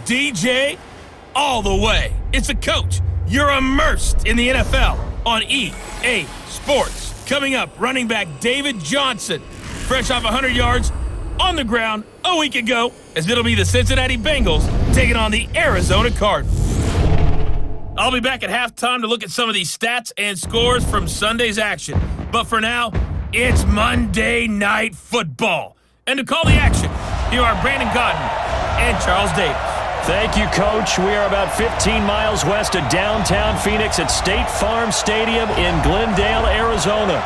DJ all the way. It's a coach. You're immersed in the NFL on EA Sports. Coming up, running back David Johnson, fresh off 100 yards on the ground a week ago, as it'll be the Cincinnati Bengals taking on the Arizona Cardinals. I'll be back at halftime to look at some of these stats and scores from Sunday's action. But for now, it's Monday Night Football. And to call the action, here are Brandon Godden and Charles Davis. Thank you, Coach. We are about 15 miles west of downtown Phoenix at State Farm Stadium in Glendale, Arizona.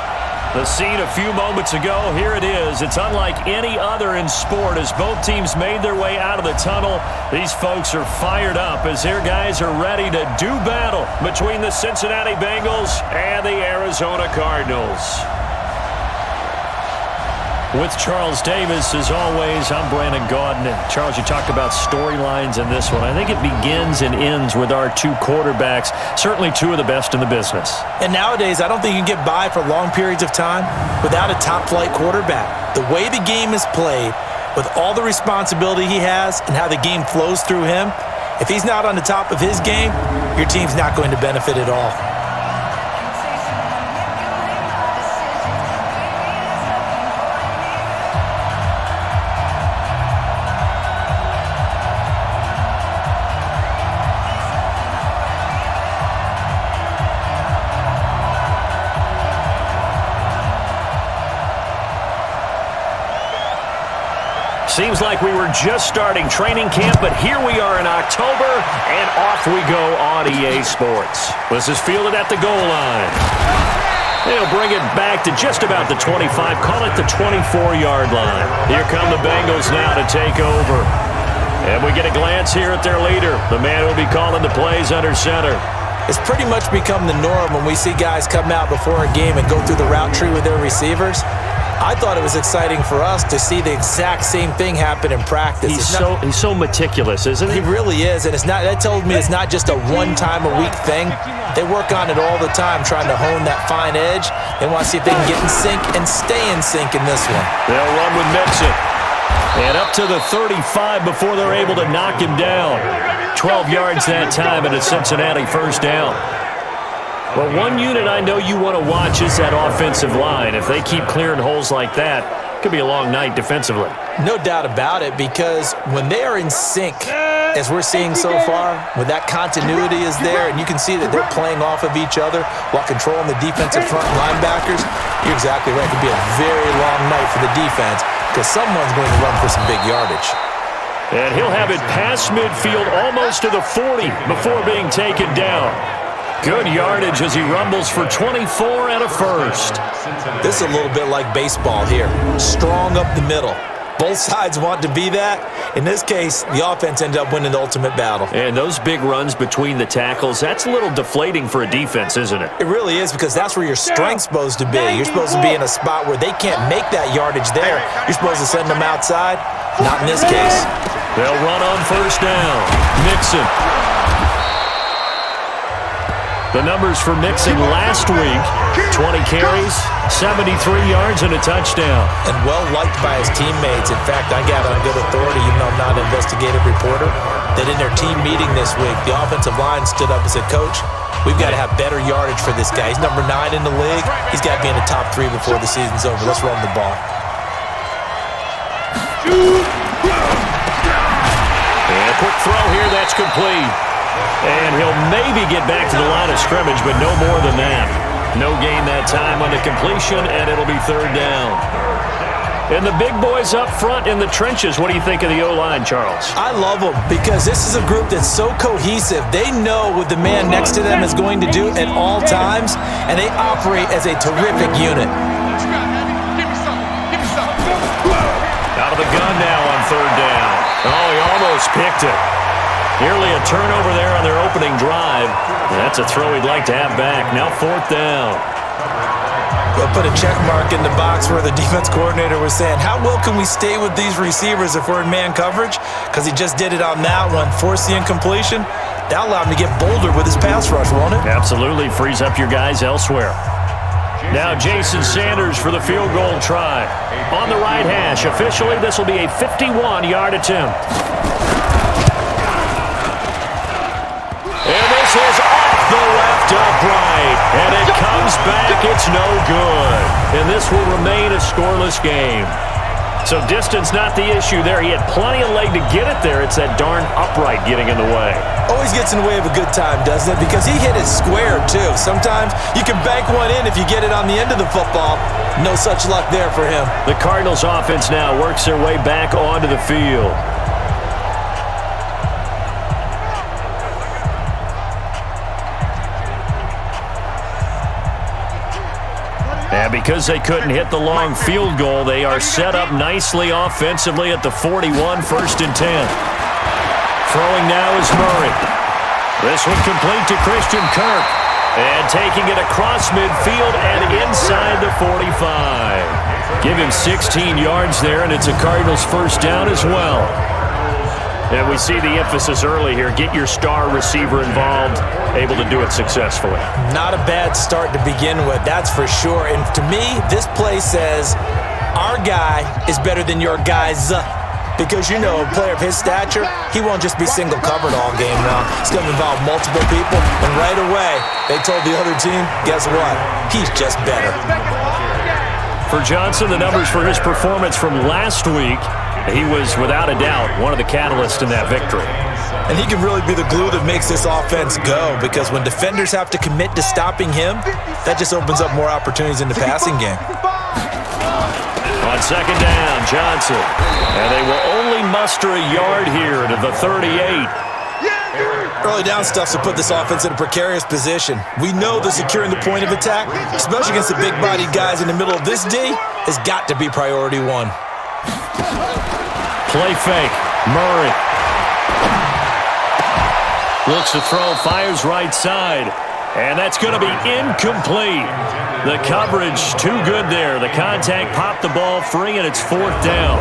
The scene a few moments ago, here it is. It's unlike any other in sport as both teams made their way out of the tunnel. These folks are fired up as their guys are ready to do battle between the Cincinnati Bengals and the Arizona Cardinals. With Charles Davis, as always, I'm Brandon Godden. And Charles, you talked about storylines in this one. I think it begins and ends with our two quarterbacks, certainly two of the best in the business. And nowadays, I don't think you can get by for long periods of time without a top-flight quarterback. The way the game is played, with all the responsibility he has and how the game flows through him, if he's not on the top of his game, your team's not going to benefit at all. Seems like we were just starting training camp, but here we are in October, and off we go on EA Sports. This is fielded at the goal line. They'll bring it back to just about the 25, call it the 24-yard line. Here come the Bengals now to take over. And we get a glance here at their leader, the man who will be calling the plays under center. It's pretty much become the norm when we see guys come out before a game and go through the route tree with their receivers. I thought it was exciting for us to see the exact same thing happen in practice. He's so meticulous, isn't he? He really is, and that tells me it's not just a one-time-a-week thing. They work on it all the time, trying to hone that fine edge. They want to see if they can get in sync and stay in sync in this one. They'll run with Mixon. And up to the 35 before they're able to knock him down. 12 yards that time, and a Cincinnati first down. Well, one unit I know you want to watch is that offensive line. If they keep clearing holes like that, it could be a long night defensively. No doubt about it, because when they are in sync, as we're seeing so far, when that continuity is there, and you can see that they're playing off of each other while controlling the defensive front linebackers, you're exactly right. It could be a very long night for the defense because someone's going to run for some big yardage. And he'll have it past midfield almost to the 40 before being taken down. Good yardage as he rumbles for 24 and a first. This is a little bit like baseball here. Strong up the middle. Both sides want to be that. In this case, the offense ended up winning the ultimate battle. And those big runs between the tackles, that's a little deflating for a defense, isn't it? It really is, because that's where your strength's supposed to be. You're supposed to be in a spot where they can't make that yardage there. You're supposed to send them outside. Not in this case. They'll run on first down. Mixon. The numbers for Mixon last week, 20 carries, 73 yards, and a touchdown. And well-liked by his teammates. In fact, I got on good authority, even though I'm not an investigative reporter, that in their team meeting this week, the offensive line stood up and said, Coach, we've got to have better yardage for this guy. He's number 9 in the league. He's got to be in the top 3 before the season's over. Let's run the ball. And a quick throw here, that's complete. And he'll maybe get back to the line of scrimmage, but no more than that. No gain that time on the completion, and it'll be third down. And the big boys up front in the trenches. What do you think of the O-line, Charles? I love them because this is a group that's so cohesive. They know what the man next to them is going to do at all times, and they operate as a terrific unit. Out of the gun now on third down. Oh, he almost picked it. Nearly a turnover there on their opening drive. That's a throw he'd like to have back. Now fourth down. We'll put a check mark in the box where the defense coordinator was saying, how well can we stay with these receivers if we're in man coverage? Because he just did it on that one, forced the incompletion. That'll allow him to get bolder with his pass rush, won't it? Absolutely. Frees up your guys elsewhere. Now Jason Sanders for the field goal try. On the right hash. Officially, this will be a 51-yard attempt. back. It's no good. And this will remain a scoreless game. So distance not the issue there. He had plenty of leg to get it there. It's that darn upright getting in the way. Always gets in the way of a good time, doesn't it? Because he hit it square, too. Sometimes you can bank one in if you get it on the end of the football. No such luck there for him. The Cardinals offense now works their way back onto the field. And because they couldn't hit the long field goal, they are set up nicely offensively at the 41, 1st and 10. Throwing now is Murray. This one complete to Christian Kirk. And taking it across midfield and inside the 45. Give him 16 yards there, and it's a Cardinals first down as well. And we see the emphasis early here. Get your star receiver involved, able to do it successfully. Not a bad start to begin with, that's for sure. And to me, this play says our guy is better than your guys. Because, you know, a player of his stature, he won't just be single covered all game now. It's going to involve multiple people. And right away, they told the other team, guess what? He's just better. For Johnson, the numbers for his performance from last week, he was, without a doubt, one of the catalysts in that victory. And he can really be the glue that makes this offense go, because when defenders have to commit to stopping him, that just opens up more opportunities in the passing game. On second down, Johnson. And they will only muster a yard here to the 38. Early down stuff to put this offense in a precarious position. We know that securing the point of attack, especially against the big-bodied guys in the middle of this D, has got to be priority one. Play fake. Murray. Looks to throw, fires right side. And that's going to be incomplete. The coverage too good there. The contact popped the ball free, and it's 4th down.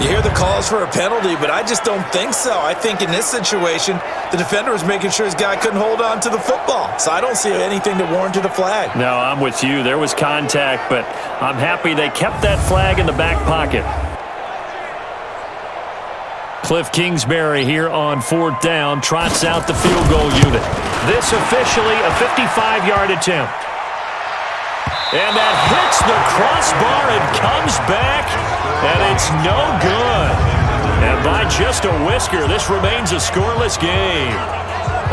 You hear the calls for a penalty, but I just don't think so. I think in this situation, the defender was making sure his guy couldn't hold on to the football. So I don't see anything to warrant a flag. No, I'm with you. There was contact, but I'm happy they kept that flag in the back pocket. Cliff Kingsbury here on 4th down trots out the field goal unit. This officially a 55-yard attempt. And that hits the crossbar and comes back, and it's no good. And by just a whisker, this remains a scoreless game.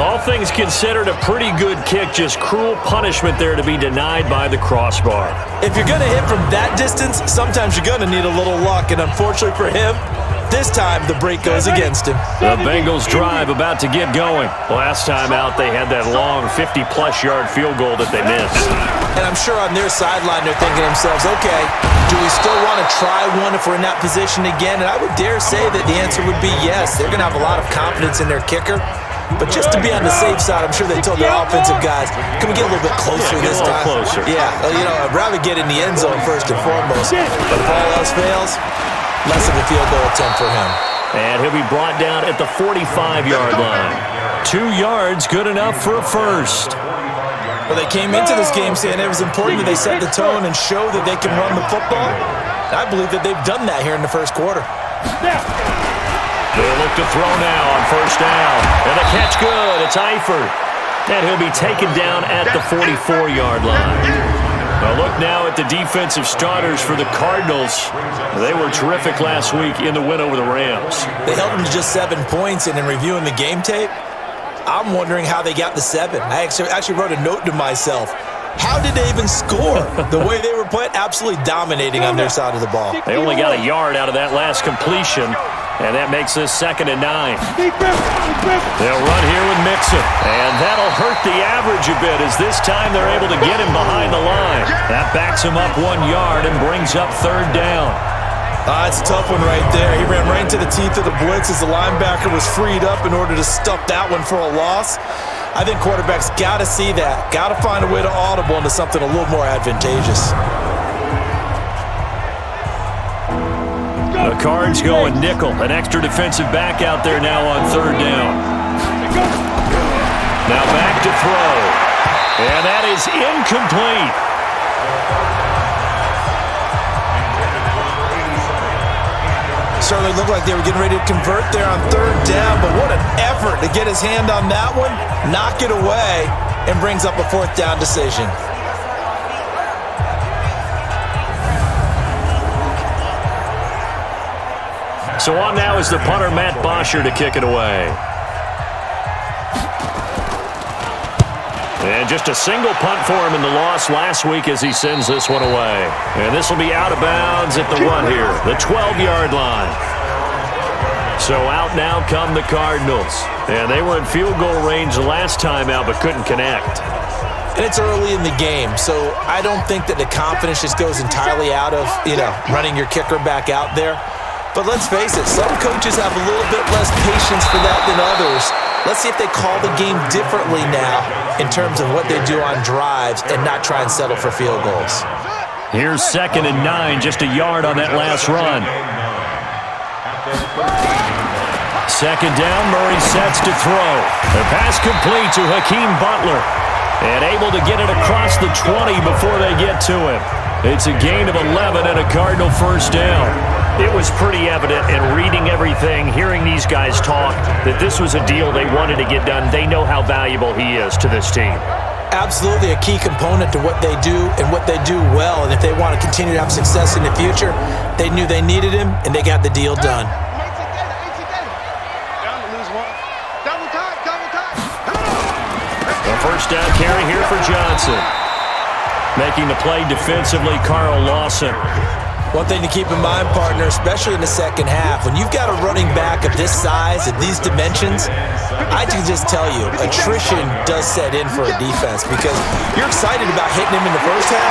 All things considered, a pretty good kick, just cruel punishment there to be denied by the crossbar. If you're going to hit from that distance, sometimes you're going to need a little luck, and unfortunately for him, this time, the break goes against him. The Bengals drive about to get going. Last time out, they had that long 50-plus yard field goal that they missed. And I'm sure on their sideline, they're thinking to themselves, okay, do we still want to try one if we're in that position again? And I would dare say that the answer would be yes. They're going to have a lot of confidence in their kicker. But just to be on the safe side, I'm sure they told their offensive guys, can we get a little bit closer this time? Closer. Yeah, you know, I'd rather get in the end zone first and foremost. But if all else fails, less of a field goal attempt for him. And he'll be brought down at the 45-yard line. 2 yards, good enough for a first. Well, they came into this game saying it was important that they set the tone and show that they can run the football. I believe that they've done that here in the first quarter. They'll look to throw now on 1st down. And the catch good. It's Eifert. And he'll be taken down at the 44-yard line. Well, look now at the defensive starters for the Cardinals. They were terrific last week in the win over the Rams. They held them to just 7 points, and in reviewing the game tape, I'm wondering how they got the 7. I actually wrote a note to myself. How did they even score? The way they were playing, absolutely dominating on their side of the ball. They only got a yard out of that last completion, and that makes this 2nd and 9. They'll run here with Mixon, and that'll hurt the average a bit as this time they're able to get him behind the line. That backs him up 1 yard and brings up 3rd down. It's a tough one right there. He ran right into the teeth of the blitz as the linebacker was freed up in order to stuff that one for a loss. I think quarterbacks got to see that. Got to find a way to audible into something a little more advantageous. The Cards going nickel. An extra defensive back out there now on 3rd down. Now back to throw. And that is incomplete. Certainly looked like they were getting ready to convert there on 3rd down, but what an effort to get his hand on that one, knock it away, and brings up a 4th down decision. So on now is the punter, Matt Bosher, to kick it away. And just a single punt for him in the loss last week as he sends this one away. And this will be out of bounds at the 1 here, the 12-yard line. So out now come the Cardinals. And they were in field goal range the last time out but couldn't connect. And it's early in the game, so I don't think that the confidence just goes entirely out of, running your kicker back out there. But let's face it, some coaches have a little bit less patience for that than others. Let's see if they call the game differently now in terms of what they do on drives and not try and settle for field goals. Here's 2nd and 9, just a yard on that last run. 2nd down, Murray sets to throw. The pass complete to Hakeem Butler. And able to get it across the 20 before they get to him. It's a gain of 11 and a Cardinal first down. It was pretty evident in reading everything, hearing these guys talk, that this was a deal they wanted to get done. They know how valuable he is to this team. Absolutely a key component to what they do and what they do well. And if they want to continue to have success in the future, they knew they needed him, and they got the deal done. A first down carry here for Johnson. Making the play defensively, Carl Lawson. One thing to keep in mind, partner, especially in the second half, when you've got a running back of this size and these dimensions, I can just tell you, attrition does set in for a defense because you're excited about hitting him in the first half,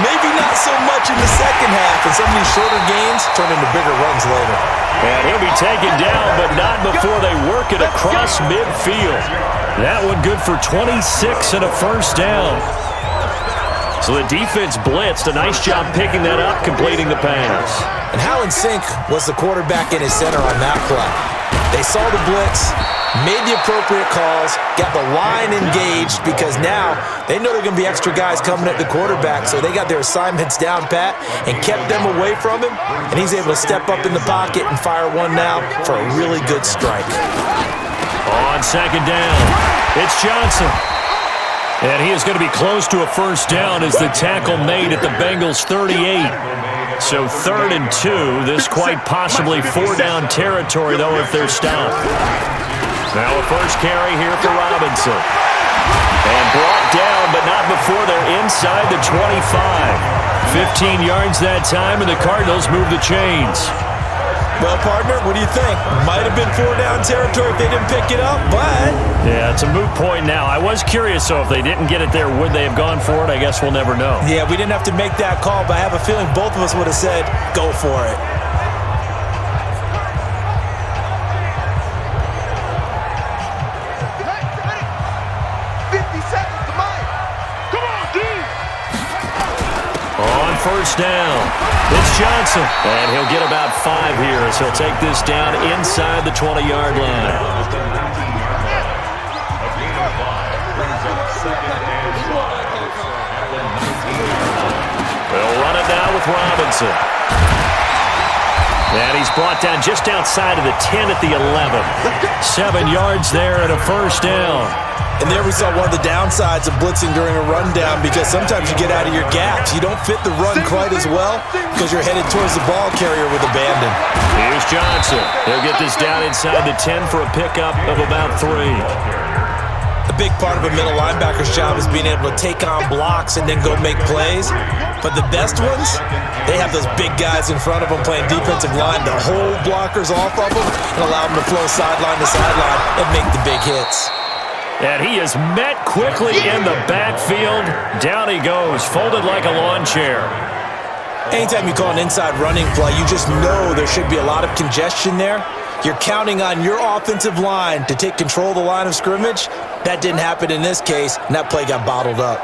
maybe not so much in the second half, and some of these shorter gains turn into bigger runs later. And he'll be taken down, but not before they work it across midfield. That one good for 26 and a first down. So the defense blitzed. A nice job picking that up, completing the pass. And how in sync was the quarterback in his center on that play? They saw the blitz, made the appropriate calls, got the line engaged because now they know there are going to be extra guys coming at the quarterback, so they got their assignments down pat and kept them away from him, and he's able to step up in the pocket and fire one now for a really good strike. On 2nd down, it's Johnson. And he is going to be close to a first down as the tackle made at the Bengals' 38. So 3rd and 2. This quite possibly 4-down territory, though, if they're stopped. Now a first carry here for Robinson. And brought down, but not before they're inside the 25. 15 yards that time, and the Cardinals move the chains. Well, partner, what do you think? Might have been 4-down territory if they didn't pick it up, but... Yeah, it's a moot point now. I was curious, so if they didn't get it there, would they have gone for it? I guess we'll never know. Yeah, we didn't have to make that call, but I have a feeling both of us would have said, go for it. First down. It's Johnson. And he'll get about 5 here as he'll take this down inside the 20-yard line. They'll run it now with Robinson. And he's brought down just outside of the 10 at the 11. 7 yards there and a first down. And there we saw one of the downsides of blitzing during a rundown because sometimes you get out of your gaps. You don't fit the run quite as well because you're headed towards the ball carrier with abandon. Here's Johnson. He'll get this down inside the 10 for a pickup of about 3. A big part of a middle linebacker's job is being able to take on blocks and then go make plays. But the best ones, they have those big guys in front of them playing defensive line to hold blockers off of them and allow them to flow sideline to sideline and make the big hits. And he is met quickly in the backfield. Down he goes, folded like a lawn chair. Anytime you call an inside running play, you just know there should be a lot of congestion there. You're counting on your offensive line to take control of the line of scrimmage. That didn't happen in this case, and that play got bottled up.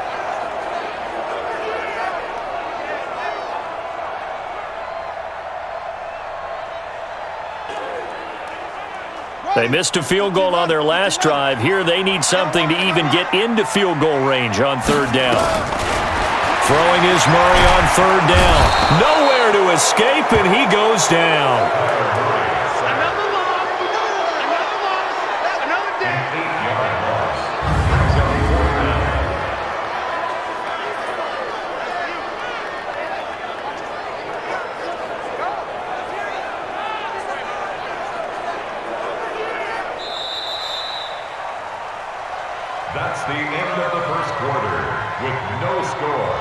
They missed a field goal on their last drive. Here they need something to even get into field goal range on 3rd down. Throwing is Murray on 3rd down. Nowhere to escape, and he goes down. That's the end of the first quarter with no score.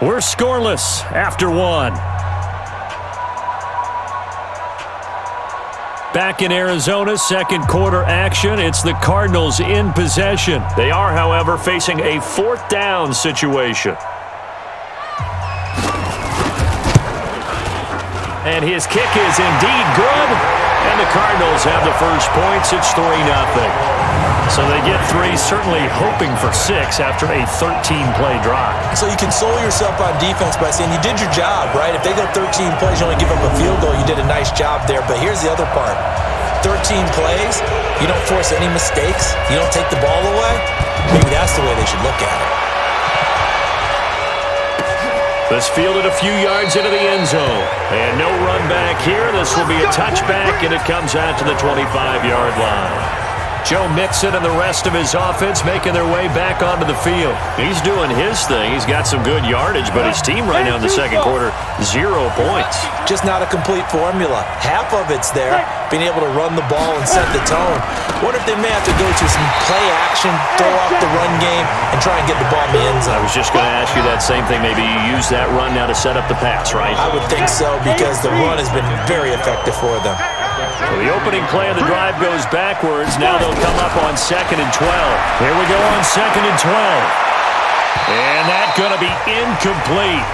We're scoreless after one. Back in Arizona, second quarter action. It's the Cardinals in possession. They are, however, facing a fourth down situation. And his kick is indeed good. And the Cardinals have the first points. It's 3-0. So they get 3, certainly hoping for 6 after a 13-play drive. So you console yourself on defense by saying you did your job, right? If they go 13 plays, you only give up a field goal, you did a nice job there. But here's the other part. 13 plays, you don't force any mistakes, you don't take the ball away. Maybe that's the way they should look at it. This fielded a few yards into the end zone. And no run back here. This will be a touchback, and it comes out to the 25-yard line. Joe Mixon and the rest of his offense making their way back onto the field. He's doing his thing. He's got some good yardage, but his team right now in the second quarter, 0 points. Just not a complete formula. Half of it's there, being able to run the ball and set the tone. What if they may have to go to some play action, throw off the run game, and try and get the ball in the end zone? I was just going to ask you that same thing. Maybe you use that run now to set up the pass, right? I would think so, because the run has been very effective for them. So the opening play of the drive goes backwards. Now they'll come up on 2nd and 12. Here we go on 2nd and 12. And that's going to be incomplete.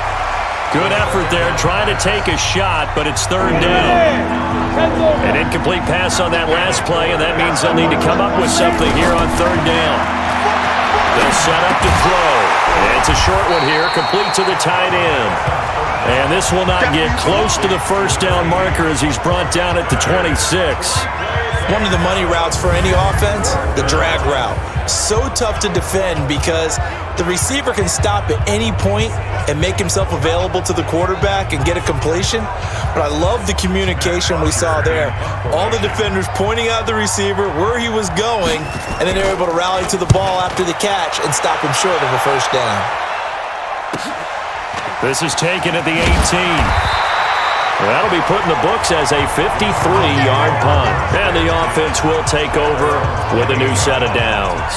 Good effort there, trying to take a shot, but it's 3rd down. An incomplete pass on that last play, and that means they'll need to come up with something here on 3rd down. They'll set up to throw. And it's a short one here, complete to the tight end. And this will not get close to the first down marker as he's brought down at the 26. One of the money routes for any offense, the drag route. So tough to defend because the receiver can stop at any point and make himself available to the quarterback and get a completion. But I love the communication we saw there. All the defenders pointing out the receiver, where he was going, and then they're able to rally to the ball after the catch and stop him short of a first down. This is taken at the 18. That'll be put in the books as a 53-yard punt. And the offense will take over with a new set of downs.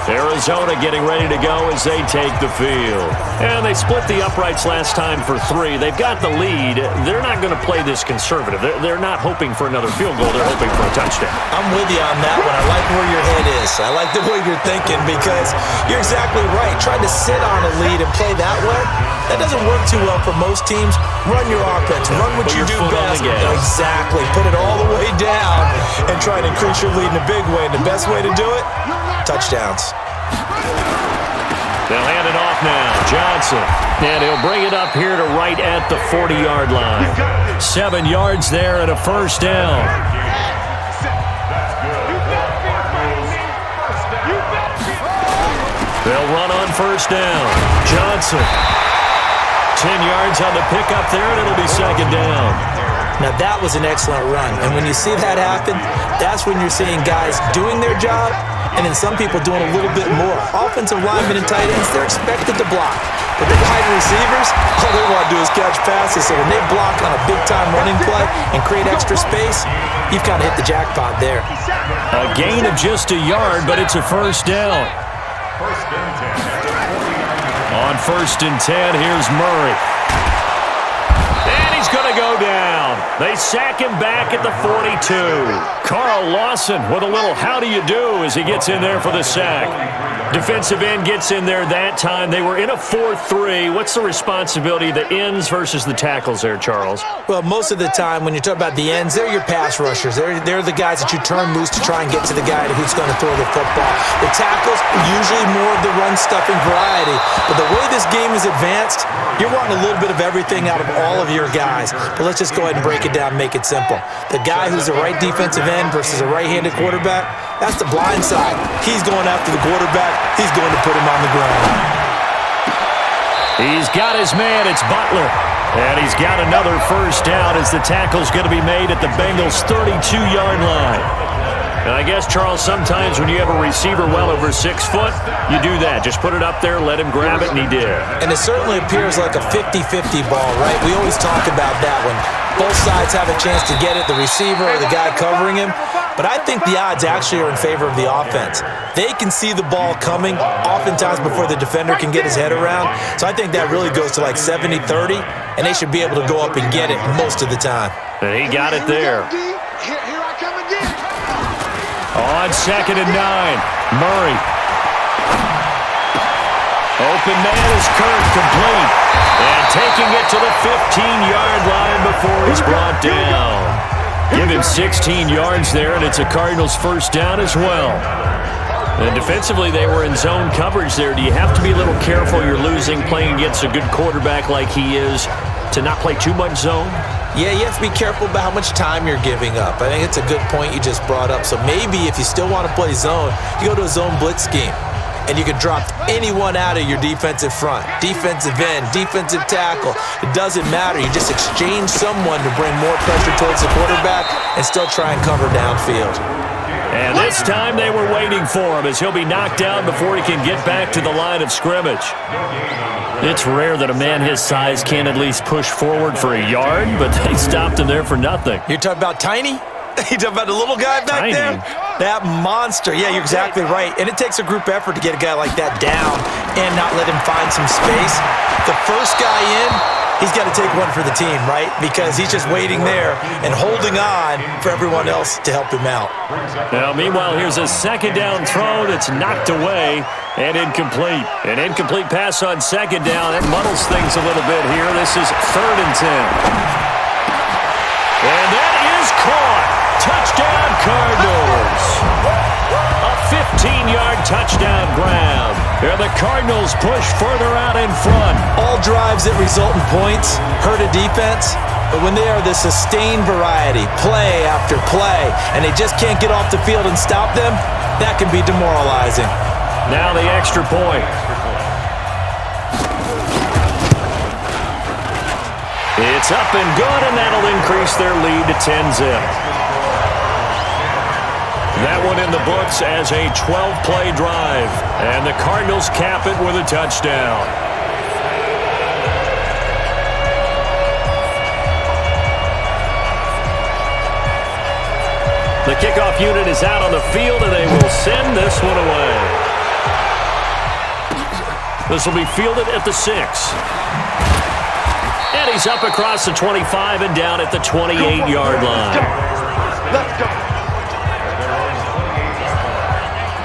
Arizona getting ready to go as they take the field. And they split the uprights last time for 3. They've got the lead. They're not going to play this conservative. They're not hoping for another field goal. They're hoping for a touchdown. I'm with you on that one. I like where your head is. I like the way you're thinking because you're exactly right. Trying to sit on a lead and play that way, that doesn't work too well for most teams. Run your offense. Run what you do best. Exactly. Put it all the way down and try to increase your lead in a big way. And the best way to do it, touchdowns. They'll hand it off now. Johnson. And he'll bring it up here to right at the 40-yard line. 7 yards there and a first down. They'll run on first down. Johnson. 10 yards on the pickup there, and it'll be 2nd down. Now, that was an excellent run. And when you see that happen, that's when you're seeing guys doing their job and then some people doing a little bit more. Offensive linemen and tight ends, they're expected to block. But the wide receivers, all they want to do is catch passes. So when they block on a big-time running play and create extra space, you've kind of hit the jackpot there. A gain of just a yard, but it's a first down. On 1st and 10, here's Murray. And he's going to go down. They sack him back at the 42. Carl Lawson with a little how do you do as he gets in there for the sack. Defensive end gets in there that time. They were in a 4-3. What's the responsibility of the ends versus the tackles there, Charles? Well, most of the time when you talk about the ends, they're your pass rushers. They're the guys that you turn loose to try and get to the guy who's going to throw the football. The tackles are usually more of the run-stuffing variety. But the way this game is advanced, you're wanting a little bit of everything out of all of your guys. But let's just go ahead and break it down and make it simple. The guy who's the right defensive end versus a right-handed quarterback, that's the blind side. He's going after the quarterback. He's going to put him on the ground. He's got his man. It's Butler. And he's got another first down as the tackle's going to be made at the Bengals' 32-yard line. And I guess, Charles, sometimes when you have a receiver well over 6 foot, you do that. Just put it up there, let him grab it, and he did. And it certainly appears like a 50-50 ball, right? We always talk about that one. Both sides have a chance to get it, the receiver or the guy covering him. But I think the odds actually are in favor of the offense. They can see the ball coming oftentimes before the defender can get his head around. So I think that really goes to like 70-30, and they should be able to go up and get it most of the time. And he got it there. Here I come again. On 2nd and 9, Murray. Open man is Kirk, complete. And taking it to the 15-yard line before he's brought down. Give him 16 yards there, and it's a Cardinals first down as well. And defensively, they were in zone coverage there. Do you have to be a little careful? You're losing, playing against a good quarterback like he is, to not play too much zone? Yeah, you have to be careful about how much time you're giving up. I think it's a good point you just brought up. So maybe if you still want to play zone, you go to a zone blitz scheme. And you can drop anyone out of your defensive front, defensive end, defensive tackle. It doesn't matter. You just exchange someone to bring more pressure towards the quarterback and still try and cover downfield. And this time they were waiting for him as he'll be knocked down before he can get back to the line of scrimmage. It's rare that a man his size can at least push forward for a yard, but they stopped him there for nothing. You're talking about Tiny? You talking about the little guy back there? That monster. Yeah, you're exactly right. And it takes a group effort to get a guy like that down and not let him find some space. The first guy in, he's got to take one for the team, right? Because he's just waiting there and holding on for everyone else to help him out. Now, meanwhile, here's a second down throw that's knocked away and incomplete. An incomplete pass on second down. It muddles things a little bit here. This is 3rd and 10. And that is caught. Touchdown, Cardinals. A 15-yard touchdown grab. And the Cardinals push further out in front. All drives that result in points hurt a defense, but when they are the sustained variety, play after play, and they just can't get off the field and stop them, that can be demoralizing. Now the extra point. It's up and good, and that'll increase their lead to 10-zip. That one in the books as a 12-play drive. And the Cardinals cap it with a touchdown. The kickoff unit is out on the field, and they will send this one away. This will be fielded at the 6. And he's up across the 25 and down at the 28-yard line. Let's go.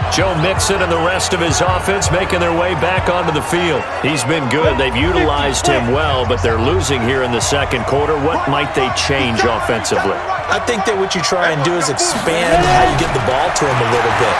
Joe Mixon and the rest of his offense making their way back onto the field. He's been good. They've utilized him well, but they're losing here in the second quarter. What might they change offensively? I think that what you try and do is expand how you get the ball to him a little bit.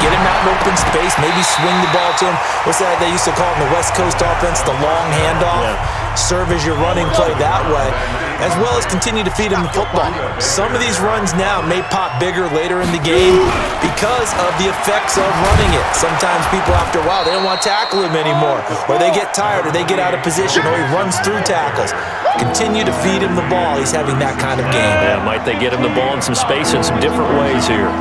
Get him out in open space, maybe swing the ball to him. What's that they used to call in the West Coast offense, the long handoff? Yeah. Serve as your running play that way, as well as continue to feed him the football. Some of these runs now may pop bigger later in the game because of the effects of running it. Sometimes people, after a while, they don't want to tackle him anymore, or they get tired, or they get out of position, or he runs through tackles. Continue to feed him the ball. He's having that kind of game. Yeah, might they get him the ball in some space in some different ways here.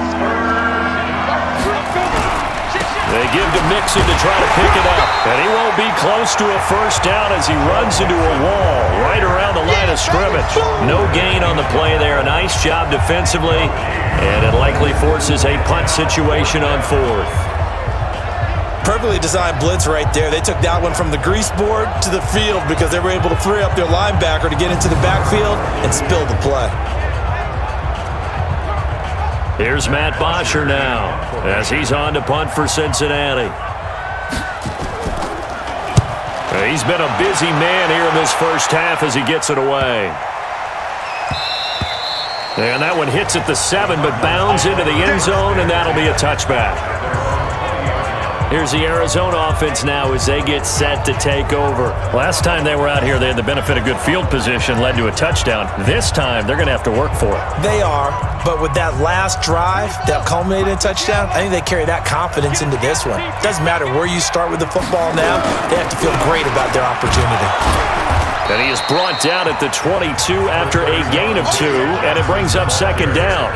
They give to Mixon to try to pick it up. And he won't be close to a first down as he runs into a wall right around the line of scrimmage. No gain on the play there. A nice job defensively. And it likely forces a punt situation on 4th. Perfectly designed blitz right there. They took that one from the grease board to the field because they were able to free up their linebacker to get into the backfield and spill the play. Here's Matt Bosher now as he's on to punt for Cincinnati. He's been a busy man here in this first half as he gets it away. And that one hits at the 7 but bounds into the end zone, and that'll be a touchback. Here's the Arizona offense now as they get set to take over. Last time they were out here, they had the benefit of good field position, led to a touchdown. This time, they're going to have to work for it. They are, but with that last drive that culminated in a touchdown, I think they carry that confidence into this one. Doesn't matter where you start with the football now, they have to feel great about their opportunity. And he is brought down at the 22 after a gain of 2, and it brings up second down.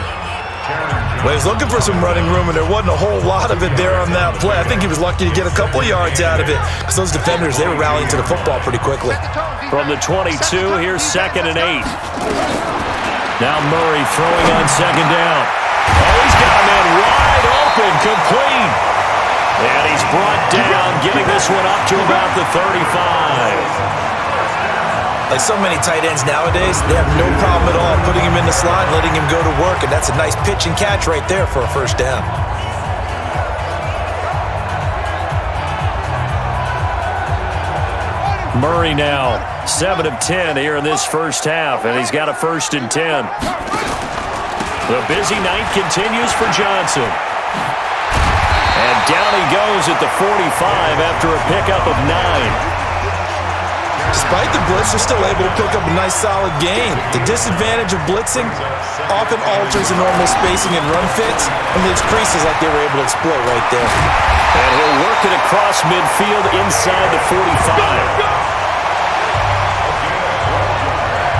Well, he was looking for some running room, and there wasn't a whole lot of it there on that play. I think he was lucky to get a couple of yards out of it, because those defenders, they were rallying to the football pretty quickly. From the 22, here's 2nd and 8. Now Murray throwing on 2nd down. Oh, he's got a man wide open, complete. And he's brought down, getting this one up to about the 35. Like so many tight ends nowadays, they have no problem at all putting him in the slot and letting him go to work, and that's a nice pitch and catch right there for a first down. Murray now, 7 of 10 here in this first half, and he's got a 1st and 10. The busy night continues for Johnson. And down he goes at the 45 after a pickup of 9. Despite the blitz, they're still able to pick up a nice solid gain. The disadvantage of blitzing often alters the normal spacing and run fits and leaves creases like they were able to exploit right there. And he'll work it across midfield inside the 45.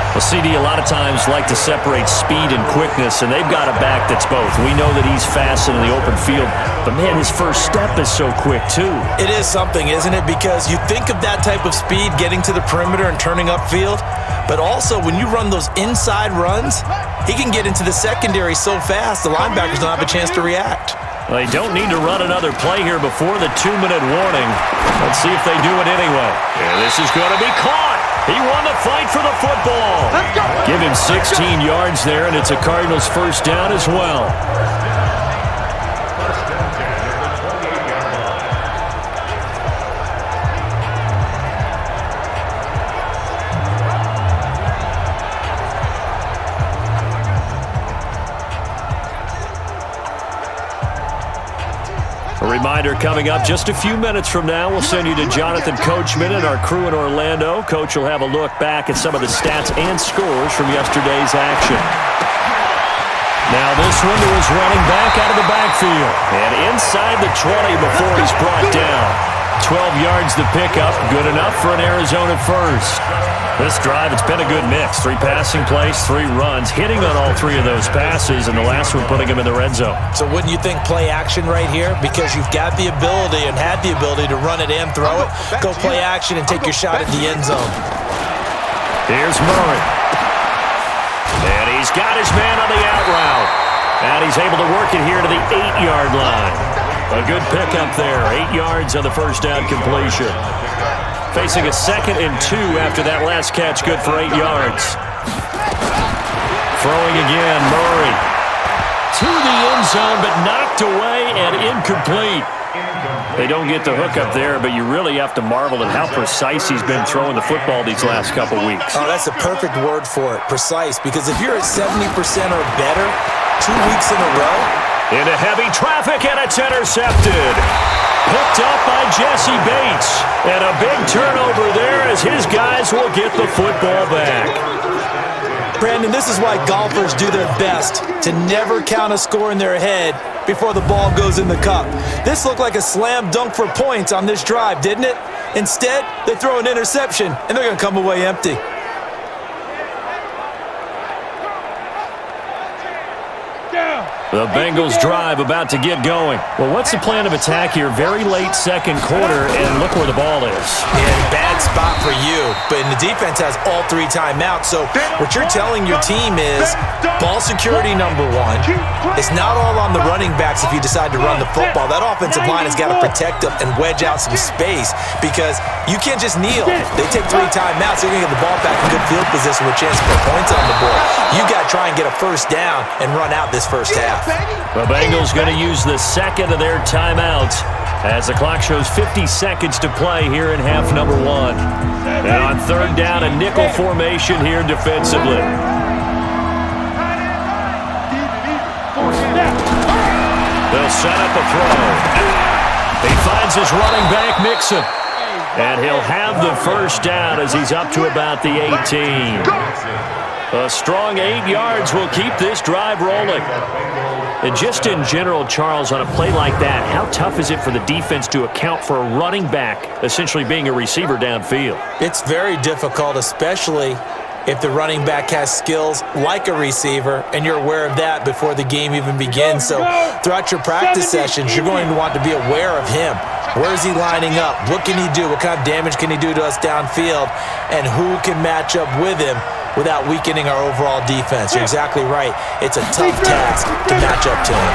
Well, CD a lot of times like to separate speed and quickness, and they've got a back that's both. We know that he's fast in the open field, but man, his first step is so quick too. It is something, isn't it? Because you think of that type of speed getting to the perimeter and turning upfield, but also when you run those inside runs, he can get into the secondary so fast the linebackers don't have a chance to react. Well, they don't need to run another play here before the 2-minute warning. Let's see if they do it anyway. And this is going to be caught. He won the fight for the football. Give him 16 yards there, and it's a Cardinals first down as well. A reminder coming up just a few minutes from now. We'll send you to Jonathan Coachman and our crew in Orlando. Coach will have a look back at some of the stats and scores from yesterday's action. Now this one to his running back out of the backfield. And inside the 20 before he's brought down. 12 yards to pick up. Good enough for an Arizona first. This drive, it's been a good mix. 3 passing plays, 3 runs, hitting on all 3 of those passes, and the last one putting him in the red zone. So wouldn't you think play action right here? Because you've got the ability and had the ability to run it and throw it. Go play action and take your shot at the end zone. Here's Murray. And he's got his man on the out route. And he's able to work it here to the 8-yard line. A good pickup there. 8 yards on the first down completion. Facing a 2nd and 2 after that last catch, good for 8 yards. Throwing again, Murray. To the end zone, but knocked away and incomplete. They don't get the hook up there, but you really have to marvel at how precise he's been throwing the football these last couple weeks. Oh, that's a perfect word for it, precise, because if you're at 70% or better 2 weeks in a row. Into heavy traffic, and it's intercepted. Picked up by Jesse Bates. And a big turnover there as his guys will get the football back. Brandon, this is why golfers do their best to never count a score in their head before the ball goes in the cup. This looked like a slam dunk for points on this drive, didn't it? Instead, they throw an interception, and they're going to come away empty. The Bengals drive about to get going. Well, what's the plan of attack here? Very late second quarter, and look where the ball is. Yeah, bad spot for you, but the defense has all 3 timeouts, so what you're telling your team is ball security number 1. It's not all on the running backs if you decide to run the football. That offensive line has got to protect them and wedge out some space because you can't just kneel. They take 3 timeouts, they're going to get the ball back in good field position with a chance to put points on the board. You got to try and get a first down and run out this first half. The Bengals going to use the 2nd of their timeouts as the clock shows 50 seconds to play here in half number 1. And on 3rd down, a nickel formation here defensively. They'll set up a throw. He finds his running back, Mixon. And he'll have the first down as he's up to about the 18. A strong 8 yards will keep this drive rolling. And just in general, Charles, on a play like that, how tough is it for the defense to account for a running back essentially being a receiver downfield? It's very difficult, especially if the running back has skills like a receiver, and you're aware of that before the game even begins. So throughout your practice sessions, you're going to want to be aware of him. Where is he lining up? What can he do? What kind of damage can he do to us downfield? And who can match up with him without weakening our overall defense? You're exactly right. It's a tough task to match up to him.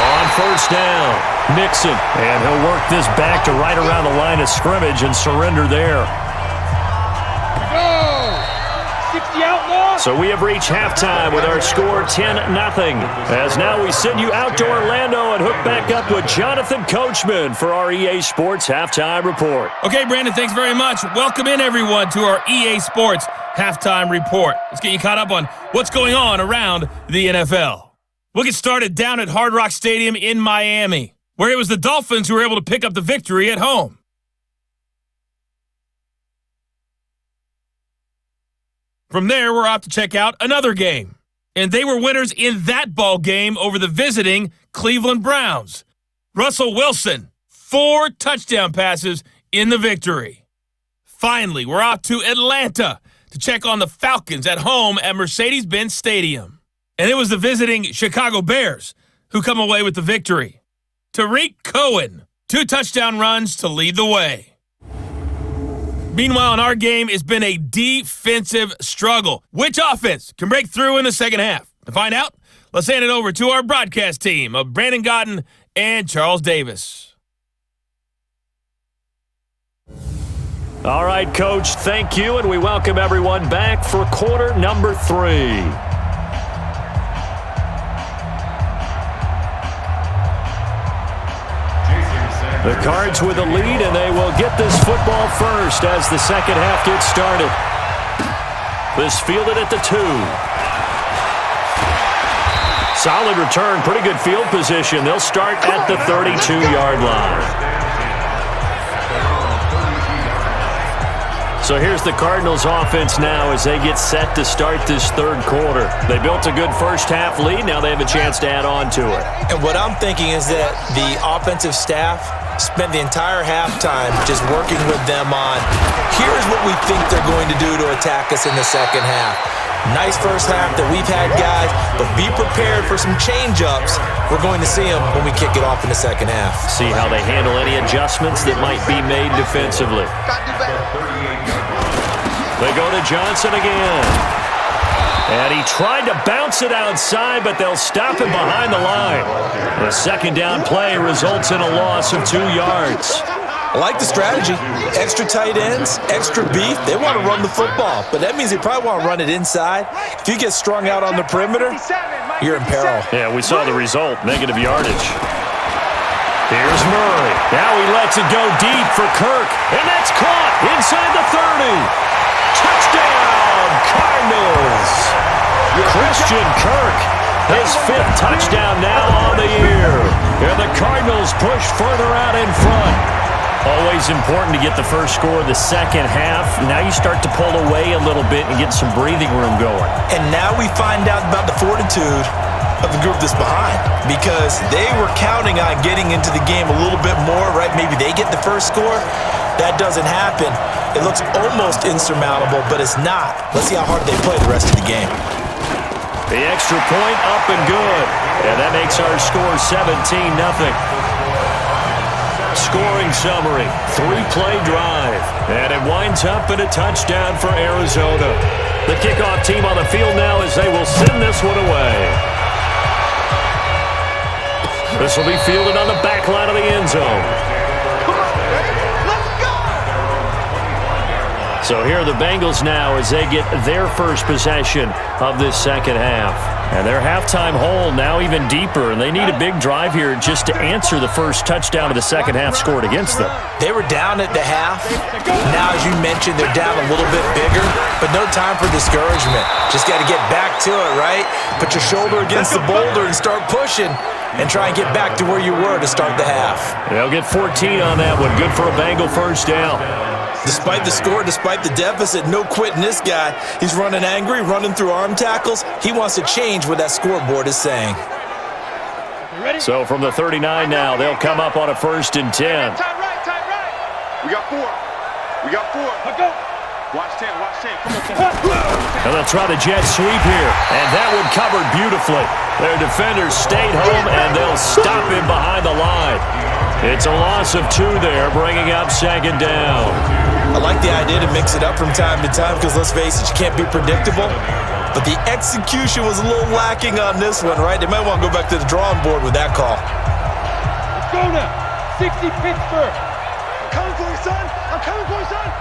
On first down, Mixon. And he'll work this back to right around the line of scrimmage and surrender there. So we have reached halftime with our score 10-0. As now we send you out to Orlando and hook back up with Jonathan Coachman for our EA Sports Halftime Report. Okay, Brandon, thanks very much. Welcome in, everyone, to our EA Sports Halftime Report. Let's get you caught up on what's going on around the NFL. We'll get started down at Hard Rock Stadium in Miami, where it was the Dolphins who were able to pick up the victory at home. From there, we're off to check out another game. And they were winners in that ball game over the visiting Cleveland Browns. Russell Wilson, 4 touchdown passes in the victory. Finally, we're off to Atlanta to check on the Falcons at home at Mercedes-Benz Stadium. And it was the visiting Chicago Bears who come away with the victory. Tariq Cohen, 2 touchdown runs to lead the way. Meanwhile, in our game, it's been a defensive struggle. Which offense can break through in the second half? To find out, let's hand it over to our broadcast team of Brandon Gotten and Charles Davis. All right, Coach, thank you, and we welcome everyone back for quarter number 3. The Cards with a lead, and they will get this football first as the second half gets started. This fielded at the 2. Solid return, pretty good field position. They'll start at the 32-yard line. So here's the Cardinals offense now as they get set to start this third quarter. They built a good first half lead. Now they have a chance to add on to it. And what I'm thinking is that the offensive staff spent the entire halftime just working with them on, here's what we think they're going to do to attack us in the second half. Nice first half that we've had, guys, but be prepared for some change-ups. We're going to see them when we kick it off in the second half. See how they handle any adjustments that might be made defensively. They go to Johnson again. And he tried to bounce it outside, but they'll stop him behind the line. The second down play results in a loss of 2 yards. I like the strategy. Extra tight ends, extra beef. They want to run the football, but that means they probably want to run it inside. If you get strung out on the perimeter, you're in peril. Yeah, we saw the result, negative yardage. Here's Murray. Now he lets it go deep for Kirk, and that's caught inside the 30. Touchdown, Cardinals. Christian Kirk, his 5th touchdown now on the year. And the Cardinals push further out in front. Always important to get the first score of the second half. Now you start to pull away a little bit and get some breathing room going. And now we find out about the fortitude of the group that's behind, because they were counting on getting into the game a little bit more, right? Maybe they get the first score. That doesn't happen. It looks almost insurmountable, but it's not. Let's see how hard they play the rest of the game. The extra point up and good. And that makes our score 17-0. Scoring summary, 3-play drive. And it winds up in a touchdown for Arizona. The kickoff team on the field now as they will send this one away. This will be fielded on the back line of the end zone. So here are the Bengals now as they get their first possession of this second half. And their halftime hole now even deeper, and they need a big drive here just to answer the first touchdown of the second half scored against them. They were down at the half. Now, as you mentioned, they're down a little bit bigger, but no time for discouragement. Just got to get back to it, right? Put your shoulder against the boulder and start pushing and try and get back to where you were to start the half. They'll get 14 on that one. Good for a Bengal first down. Despite the score, despite the deficit, no quitting this guy. He's running angry, running through arm tackles. He wants to change what that scoreboard is saying. So from the 39 now, they'll come up on a 1st and 10. Time right. We got 4. Let's go. Watch 10, watch 10. Come on. And they'll try the jet sweep here. And that one covered beautifully. Their defenders stayed home, and they'll stop him behind the line. It's a loss of 2 there, bringing up second down. I like the idea to mix it up from time to time because, let's face it, you can't be predictable. But the execution was a little lacking on this one, right? They might want to go back to the drawing board with that call. Let's go now. 60 Pittsburgh. I'm coming for you, son. I'm coming for you, son.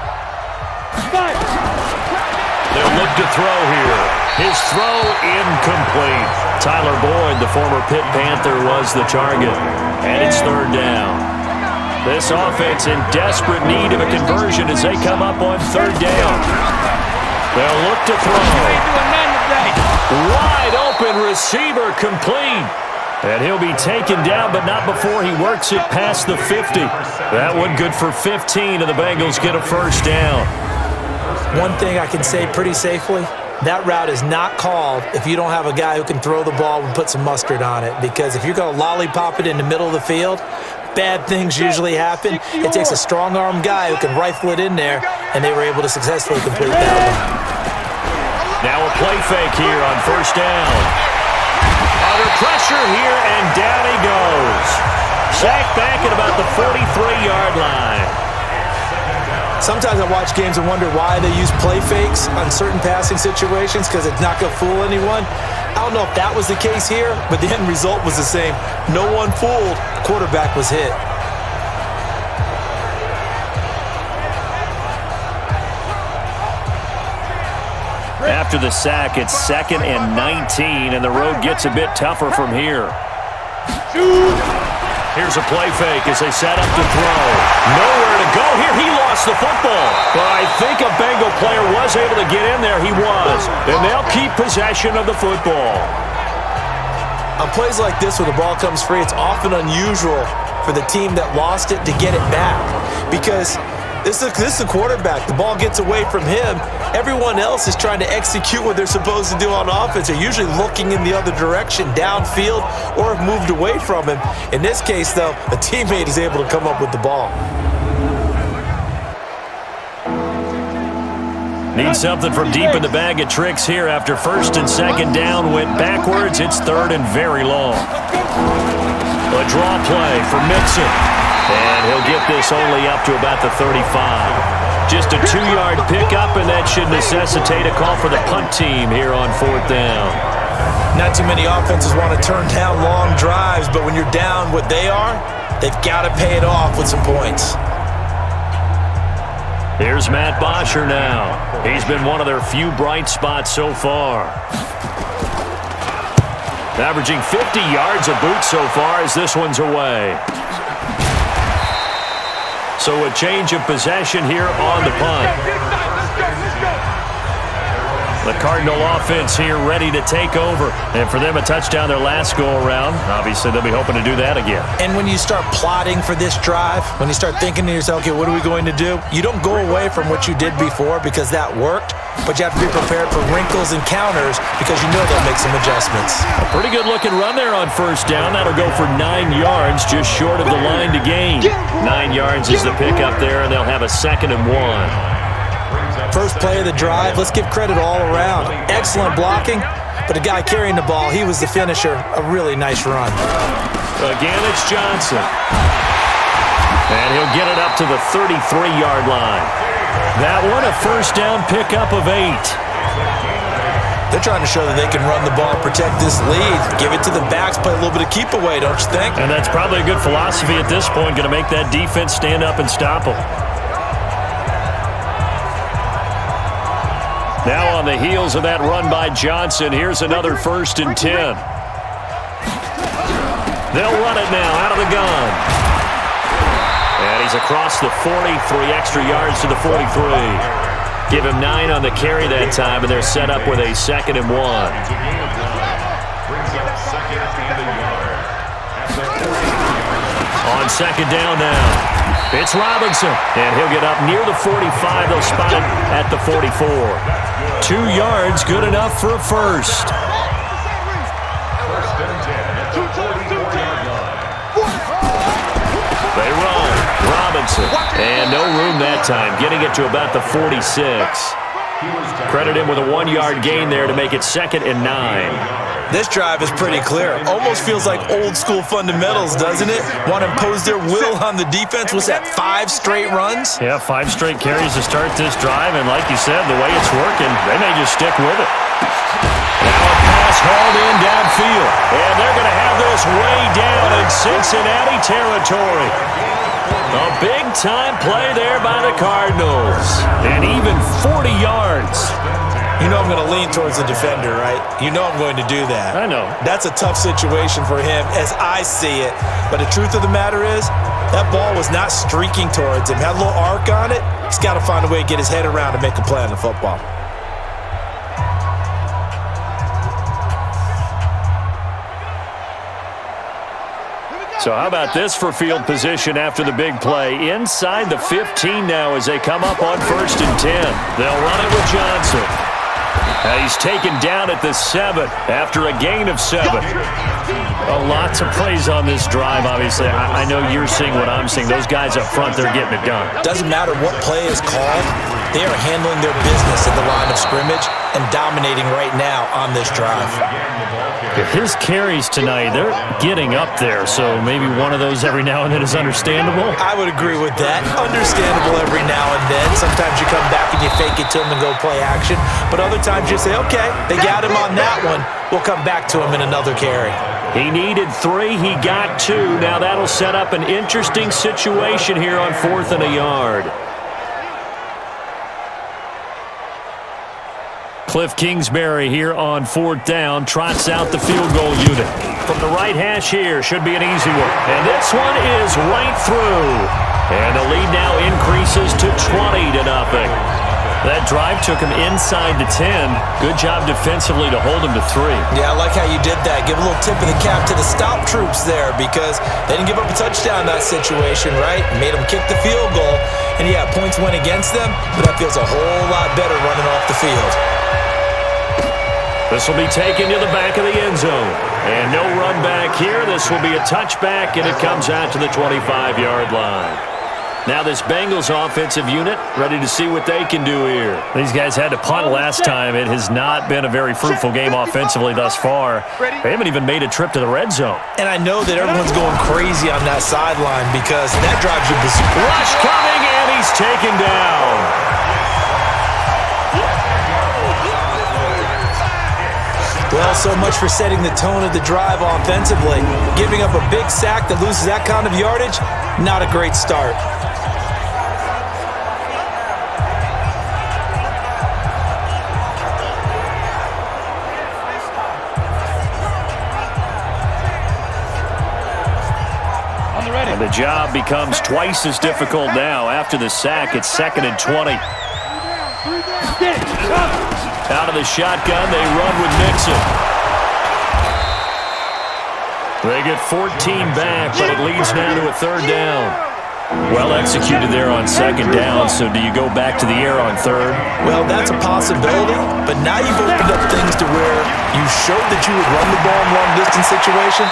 They'll look to throw here. His throw incomplete. Tyler Boyd, the former Pitt Panther, was the target. And it's third down. This offense in desperate need of a conversion as they come up on third down. They'll look to throw. Wide open receiver complete. And he'll be taken down, but not before he works it past the 50. That one good for 15, and the Bengals get a first down. One thing I can say pretty safely, that route is not called if you don't have a guy who can throw the ball and put some mustard on it. Because if you're going to lollipop it in the middle of the field, bad things usually happen. It takes a strong-arm guy who can rifle it in there, and they were able to successfully complete that one. Now a play fake here on first down. Under pressure here, and down he goes. Sacked back at about the 43-yard line. Sometimes I watch games and wonder why they use play fakes on certain passing situations because it's not going to fool anyone. I don't know if that was the case here, but the end result was the same. No one fooled. Quarterback was hit. After the sack, it's 2nd and 19, and the road gets a bit tougher from here. Here's a play fake as they set up to throw. Nowhere to go here. He lost the football. But I think a Bengal player was able to get in there. He was. And they'll keep possession of the football. On plays like this where the ball comes free, it's often unusual for the team that lost it to get it back. Because this is a quarterback. The ball gets away from him. Everyone else is trying to execute what they're supposed to do on offense. They're usually looking in the other direction, downfield, or have moved away from him. In this case, though, a teammate is able to come up with the ball. Need something from deep in the bag of tricks here after first and second down went backwards. It's third and very long. A draw play for Mixon. And he'll get this only up to about the 35. Just a 2-yard pickup, and that should necessitate a call for the punt team here on fourth down. Not too many offenses want to turn down long drives, but when you're down what they are, they've got to pay it off with some points. Here's Matt Bosher now. He's been one of their few bright spots so far. Averaging 50 yards a boot so far as this one's away. So a change of possession here on the punt. The Cardinal offense here ready to take over. And for them, a touchdown their last go-around. Obviously, they'll be hoping to do that again. And when you start plotting for this drive, when you start thinking to yourself, okay, what are we going to do? You don't go away from what you did before because that worked, but you have to be prepared for wrinkles and counters because you know they'll make some adjustments. A pretty good-looking run there on first down. That'll go for 9 yards, just short of the line to gain. 9 yards is the pickup there, and they'll have a 2nd and 1. First play of the drive, let's give credit all around. Excellent blocking, but the guy carrying the ball, he was the finisher. A really nice run. Again, it's Johnson. And he'll get it up to the 33-yard line. That one, a first down pickup of 8. They're trying to show that they can run the ball, protect this lead, give it to the backs, play a little bit of keep away, don't you think? And that's probably a good philosophy at this point, going to make that defense stand up and stop them. Now on the heels of that run by Johnson, here's another 1st and 10. They'll run it now out of the gun. And he's across the 40, 3 extra yards to the 43. Give him 9 on the carry that time, and they're set up with a 2nd and 1. On second down now. It's Robinson, and he'll get up near the 45. They'll spot it at the 44. 2 yards, good enough for a first. They run. Johnson. And no room that time, getting it to about the 46. Credit him with a 1-yard gain there to make it 2nd and 9. This drive is pretty clear. Almost feels like old-school fundamentals, doesn't it? Want to impose their will on the defense. Was that 5 straight runs? Yeah, 5 straight carries to start this drive, and like you said, the way it's working, they may just stick with it. Now a pass hauled in downfield, and they're going to have this way down in Cincinnati territory. A big-time play there by the Cardinals, and even 40 yards. You know I'm going to lean towards the defender, right? You know I'm going to do that. I know. That's a tough situation for him as I see it. But the truth of the matter is, that ball was not streaking towards him. Had a little arc on it. He's got to find a way to get his head around and make a play on the football. So how about this for field position after the big play? Inside the 15 now as they come up on 1st and 10. They'll run it with Johnson. He's taken down at the 7 after a gain of 7. Lots of plays on this drive, obviously. I know you're seeing what I'm seeing. Those guys up front, they're getting it done. Doesn't matter what play is called. They are handling their business at the line of scrimmage and dominating right now on this drive. His carries tonight, they're getting up there, so maybe one of those every now and then is understandable. I would agree with that. Understandable every now and then. Sometimes you come back and you fake it to him and go play action, but other times you say, okay, they got him on that one. We'll come back to him in another carry. He needed 3. He got 2. Now that'll set up an interesting situation here on 4th and a yard. Cliff Kingsbury here on 4th down, trots out the field goal unit. From the right hash here, should be an easy one. And this one is right through. And the lead now increases to 20-0. That drive took him inside the 10. Good job defensively to hold him to 3. Yeah, I like how you did that. Give a little tip of the cap to the stop troops there because they didn't give up a touchdown in that situation, right? Made them kick the field goal. And yeah, points went against them, but that feels a whole lot better running off the field. This will be taken to the back of the end zone. And no run back here. This will be a touchback, and it comes out to the 25-yard line. Now this Bengals offensive unit ready to see what they can do here. These guys had to punt last time. It has not been a very fruitful game offensively thus far. They haven't even made a trip to the red zone. And I know that everyone's going crazy on that sideline because that drives you berserk. Rush coming, and he's taken down. Well, so much for setting the tone of the drive offensively. Giving up a big sack that loses that kind of yardage, not a great start. And the job becomes twice as difficult now. After the sack, it's 2nd and 20. Out of the shotgun, they run with Mixon. They get 14 back, but it leads now to a 3rd down. Well executed there on 2nd down, so do you go back to the air on 3rd? Well, that's a possibility, but now you've opened up things to where you showed that you would run the ball in long-distance situation.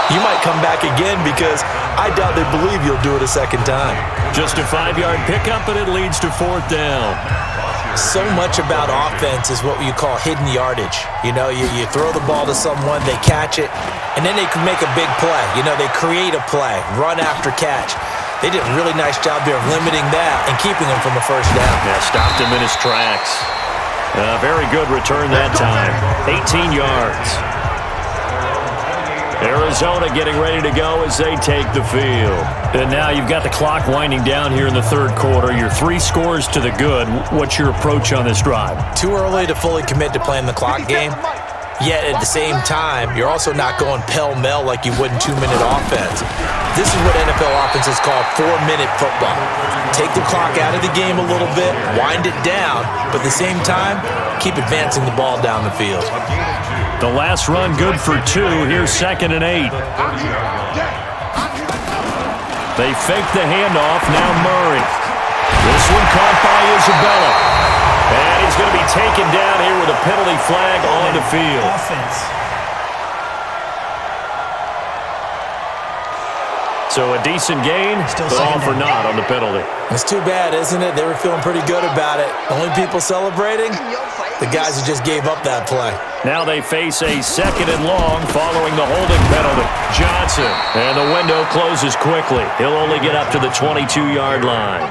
You might come back again because I doubt they believe you'll do it a 2nd time. Just a 5-yard pickup, and it leads to 4th down. So much about offense is what you call hidden yardage. You know, you throw the ball to someone, they catch it, and then they can make a big play. You know, they create a play, run after catch. They did a really nice job there of limiting that and keeping him from a 1st down. Yeah, stopped him in his tracks. Very good return that time. 18 yards. Arizona getting ready to go as they take the field. And now you've got the clock winding down here in the 3rd quarter. You're 3 scores to the good. What's your approach on this drive? Too early to fully commit to playing the clock game. Yet at the same time, you're also not going pell-mell like you would in 2-minute offense. This is what NFL offenses call 4-minute football. Take the clock out of the game a little bit, wind it down, but at the same time, keep advancing the ball down the field. The last run good for 2. Here's 2nd and 8. They fake the handoff. Now Murray. This one caught by Isabella. And he's going to be taken down here with a penalty flag on the field. So a decent gain, but all for naught on the penalty. It's too bad, isn't it? They were feeling pretty good about it. Only people celebrating? The guys who just gave up that play. Now they face a 2nd and long following the holding penalty. Johnson, and the window closes quickly. He'll only get up to the 22-yard line.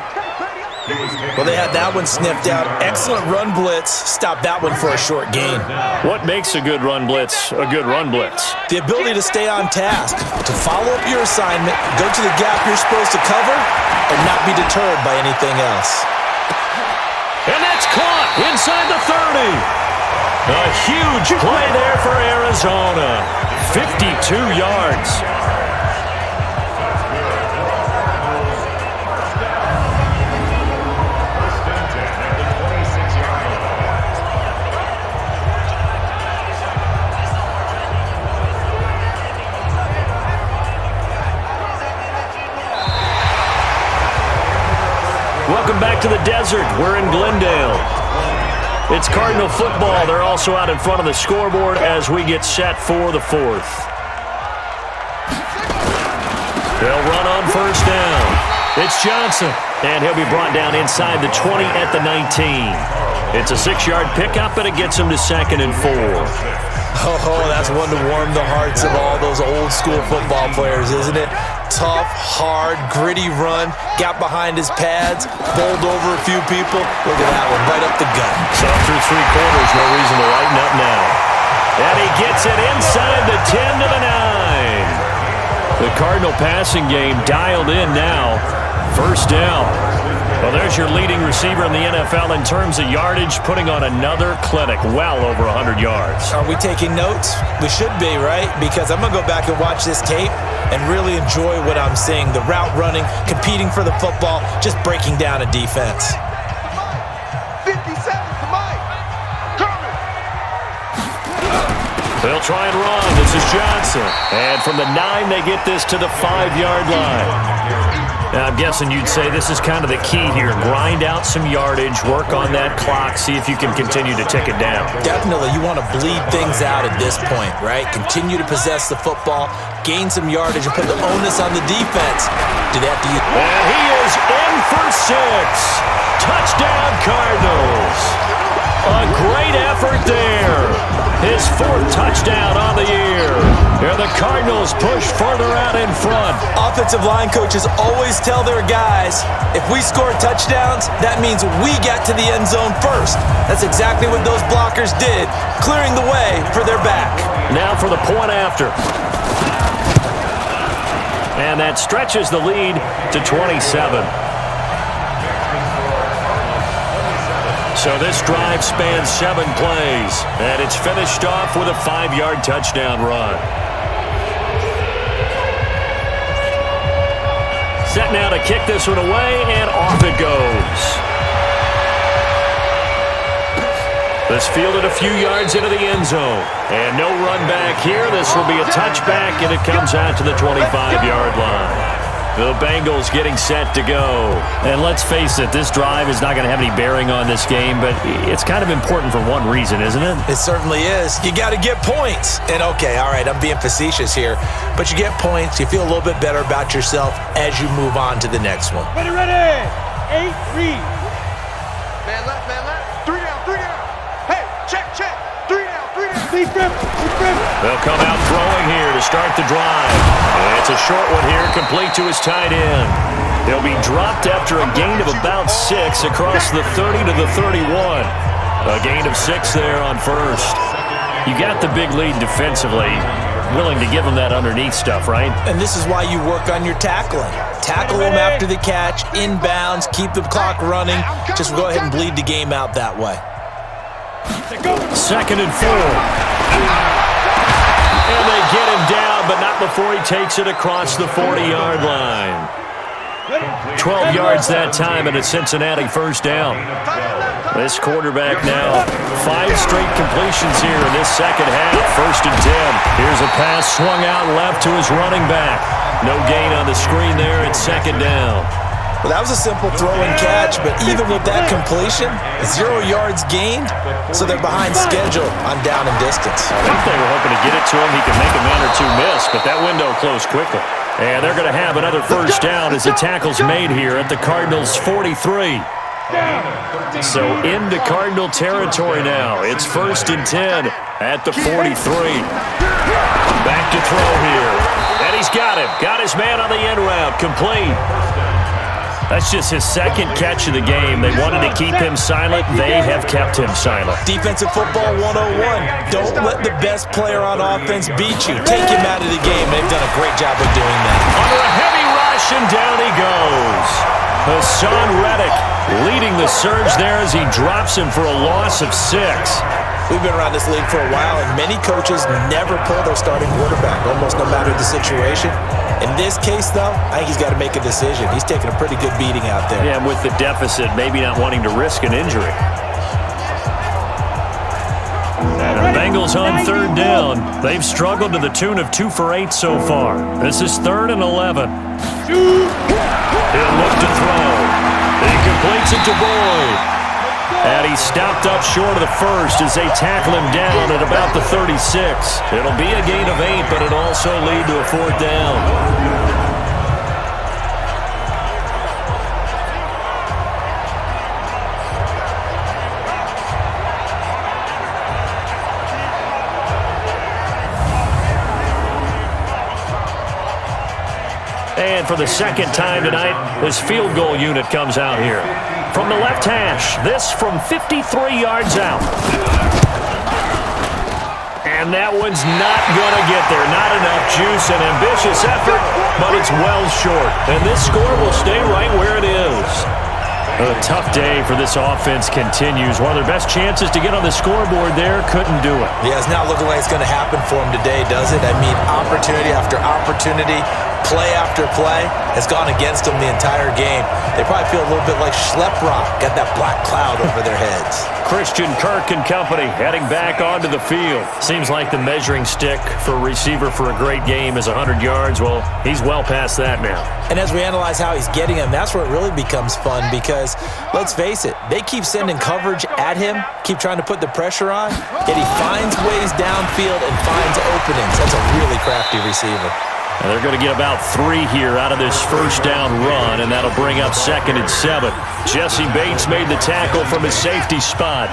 Well, they had that one sniffed out. Excellent run blitz. Stop that one for a short gain. What makes a good run blitz a good run blitz? The ability to stay on task, to follow up your assignment, go to the gap you're supposed to cover, and not be deterred by anything else. And that's caught inside the 30. A huge play there for Arizona. 52 yards. Welcome back to the desert. We're in Glendale. It's Cardinal football. They're also out in front of the scoreboard as we get set for the 4th. They'll run on 1st down. It's Johnson, and he'll be brought down inside the 20 at the 19. It's a 6-yard pickup, and it gets him to 2nd and 4. Oh, that's one to warm the hearts of all those old-school football players, isn't it? Tough, hard, gritty run, got behind his pads, bowled over a few people. Look at that one, right up the gut. So through 3 quarters, no reason to lighten up now. And he gets it inside the 10 to the 9. The Cardinal passing game dialed in now. 1st down. Well, there's your leading receiver in the NFL in terms of yardage, putting on another clinic, well over 100 yards. Are we taking notes? We should be, right? Because I'm going to go back and watch this tape and really enjoy what I'm seeing. The route running, competing for the football, just breaking down a defense. 57 to Mike. Coming. They'll try and run. This is Johnson. And from the 9, they get this to the 5-yard line. Now, I'm guessing you'd say this is kind of the key here. Grind out some yardage, work on that clock, see if you can continue to tick it down. Definitely. You want to bleed things out at this point, right? Continue to possess the football, gain some yardage, and put the onus on the defense. Do they have to use... And he is in for 6. Touchdown, Cardinals. A great effort there. His 4th touchdown on the year. And the Cardinals push further out in front. Offensive line coaches always tell their guys, if we score touchdowns, that means we get to the end zone first. That's exactly what those blockers did, clearing the way for their back. Now for the point after. And that stretches the lead to 27. So this drive spans 7 plays, and it's finished off with a 5-yard touchdown run. Set now to kick this one away, and off it goes. This fielded a few yards into the end zone, and no run back here. This will be a touchback, and it comes out to the 25-yard line. The Bengals getting set to go. And let's face it, this drive is not going to have any bearing on this game, but it's kind of important for one reason, isn't it? It certainly is. You got to get points. And okay, all right, I'm being facetious here, but you get points, you feel a little bit better about yourself as you move on to the next one. Ready. 8, read. Man left. 3 down. Hey, check. 3 down. Deep grip. They'll come out throwing here to start the drive. And it's a short one here, complete to his tight end. He'll be dropped after a gain of about 6 across the 30 to the 31. A gain of 6 there on 1st. You got the big lead defensively. Willing to give him that underneath stuff, right? And this is why you work on your tackling. Tackle them after the catch, inbounds, keep the clock running. Just go ahead and bleed the game out that way. 2nd and 4. And they get him down, but not before he takes it across the 40-yard line. 12 yards that time, and a Cincinnati 1st down. This quarterback now, 5 straight completions here in this second half. 1st and 10. Here's a pass swung out left to his running back. No gain on the screen there. It's 2nd down. Well, that was a simple throw and catch, but even with that completion, 0 yards gained, so they're behind schedule on down and distance. I think they were hoping to get it to him. He could make a man or two miss, but that window closed quickly. And they're going to have another first down as the tackle's made here at the Cardinals' 43. So into Cardinal territory now. It's 1st and 10 at the 43. Back to throw here. And he's got him. Got his man on the end route. Complete. That's just his second catch of the game. They wanted to keep him silent. They have kept him silent. Defensive football 101. Don't let the best player on offense beat you. Take him out of the game. They've done a great job of doing that. Under a heavy rush, and down he goes. Hassan Reddick leading the surge there as he drops him for a loss of 6. We've been around this league for a while, and many coaches never pull their starting quarterback, almost no matter the situation. In this case, though, I think he's got to make a decision. He's taking a pretty good beating out there. Yeah, with the deficit, maybe not wanting to risk an injury. And the Bengals on 3rd down. They've struggled to the tune of 2 for 8 so far. This is 3rd and 11. He'll look to throw. He completes it to Boyd. And he's stopped up short of the first as they tackle him down at about the 36. It'll be a gain of 8, but it'll also lead to a 4th down. And for the second time tonight, this field goal unit comes out here. From the left hash, this from 53 yards out. And that one's not going to get there. Not enough juice, an ambitious effort, but it's well short. And this score will stay right where it is. A tough day for this offense continues. One of their best chances to get on the scoreboard there, couldn't do it. Yeah, it's not looking like it's going to happen for him today, does it? I mean, opportunity after opportunity, play after play has gone against them the entire game. They probably feel a little bit like Schleprock, got that black cloud over their heads. Christian Kirk and company heading back onto the field. Seems like the measuring stick for a receiver for a great game is 100 yards. Well, he's well past that now. And as we analyze how he's getting them, that's where it really becomes fun because, let's face it, they keep sending coverage at him, keep trying to put the pressure on, yet he finds ways downfield and finds openings. That's a really crafty receiver. And they're going to get about 3 here out of this first down run, and that'll bring up 2nd and 7. Jesse Bates made the tackle from his safety spot.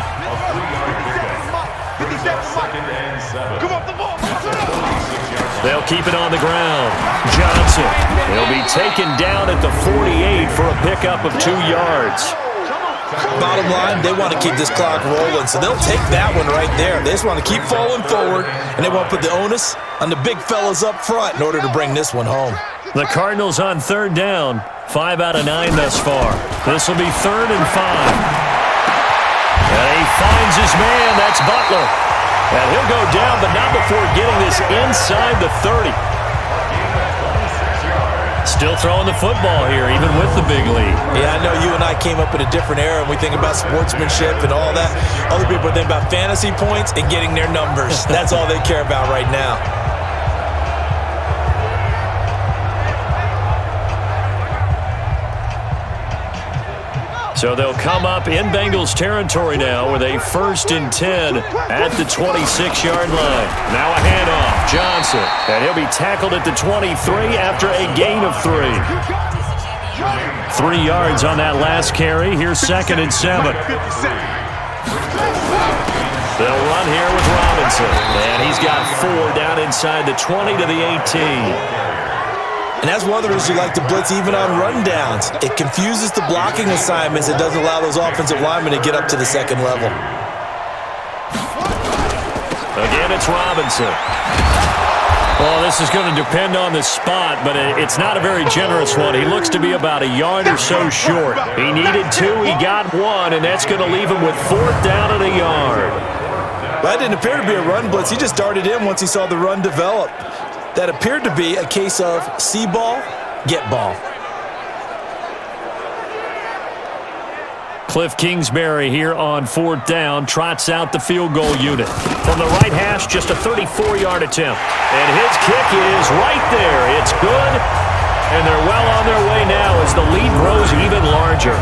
They'll keep it on the ground. Johnson, he'll be taken down at the 48 for a pickup of 2 yards. Bottom line, they want to keep this clock rolling, so they'll take that one right there. They just want to keep falling forward, and they want to put the onus on the big fellas up front in order to bring this one home. The Cardinals on 3rd down, 5 out of 9 thus far. This will be 3rd and 5. And he finds his man, that's Butler. And he'll go down, but not before getting this inside the 30. Still throwing the football here, even with the big lead. Yeah, I know you and I came up in a different era, and we think about sportsmanship and all that. Other people think about fantasy points and getting their numbers. That's all they care about right now. So they'll come up in Bengals territory now with a 1st and 10 at the 26-yard line. Now a handoff, Johnson, and he'll be tackled at the 23 after a gain of 3. 3 yards on that last carry. Here's 2nd and 7. They'll run here with Robinson, and he's got 4 down inside the 20 to the 18. And that's one of the reasons you like to blitz even on rundowns. It confuses the blocking assignments. It doesn't allow those offensive linemen to get up to the 2nd level. Again, it's Robinson. Well, this is going to depend on the spot, but it's not a very generous one. He looks to be about a yard or so short. He needed 2, he got 1, and that's going to leave him with 4th down and a yard. That didn't appear to be a run blitz. He just darted in once he saw the run develop. That appeared to be a case of see ball, get ball. Cliff Kingsbury here on 4th down trots out the field goal unit. From the right hash, just a 34-yard attempt. And his kick is right there. It's good. And they're well on their way now as the lead grows even larger.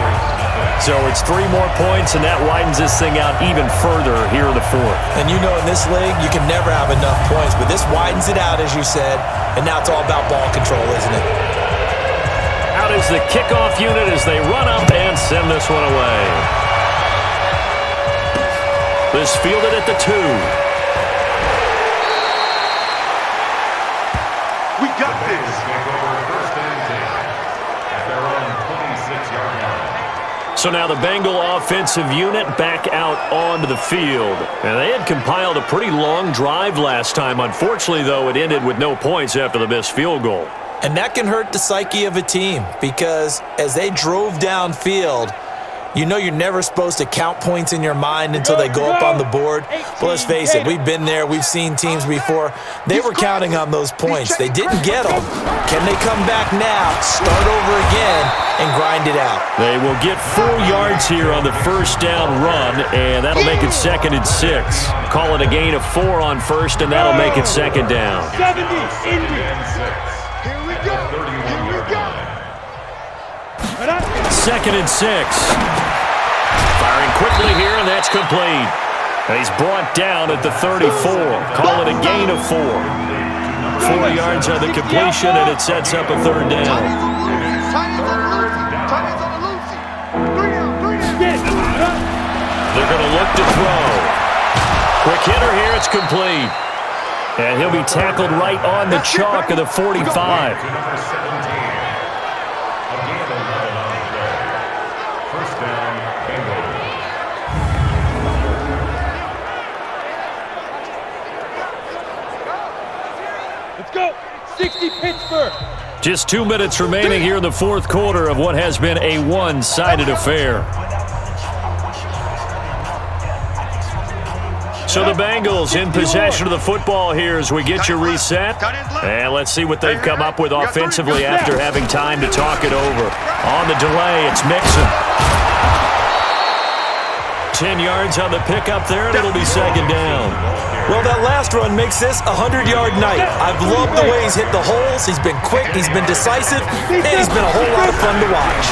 So it's 3 more points, and that widens this thing out even further here in the fourth. And you know in this league, you can never have enough points, but this widens it out, as you said, and now it's all about ball control, isn't it? Out is the kickoff unit as they run up and send this one away. This fielded at the 2. We got this. First and 10 at their own 26-yard line. So now the Bengal offensive unit back out onto the field. And they had compiled a pretty long drive last time. Unfortunately, though, it ended with no points after the missed field goal. And that can hurt the psyche of a team because as they drove downfield, you know you're never supposed to count points in your mind until they go up on the board. But let's face it, we've been there. We've seen teams before. They were counting on those points. They didn't get them. Can they come back now, start over again, and grind it out? They will get 4 yards here on the first down run, and that'll make it 2nd and 6. Call it a gain of 4 on first, and that'll make it 2nd down. 70, Indy. Here we go. Here we go. 2nd and 6. Firing quickly here, and that's complete. And he's brought down at the 34. Call it a gain of 4. 4 yards on the completion, and it sets up a 3rd down. They're going to look to throw. Quick hitter here, it's complete. And he'll be tackled right on the chalk of the 45. Let's go. 60 Pittsburgh. Just 2 minutes remaining here in the fourth quarter of what has been a one-sided affair. So the Bengals in possession of the football here as we get you reset. And let's see what they've come up with offensively after having time to talk it over. On the delay, it's Mixon. 10 yards on the pickup there, and it'll be 2nd down. Well, that last run makes this a 100-yard night. I've loved the way he's hit the holes. He's been quick, he's been decisive, and he's been a whole lot of fun to watch.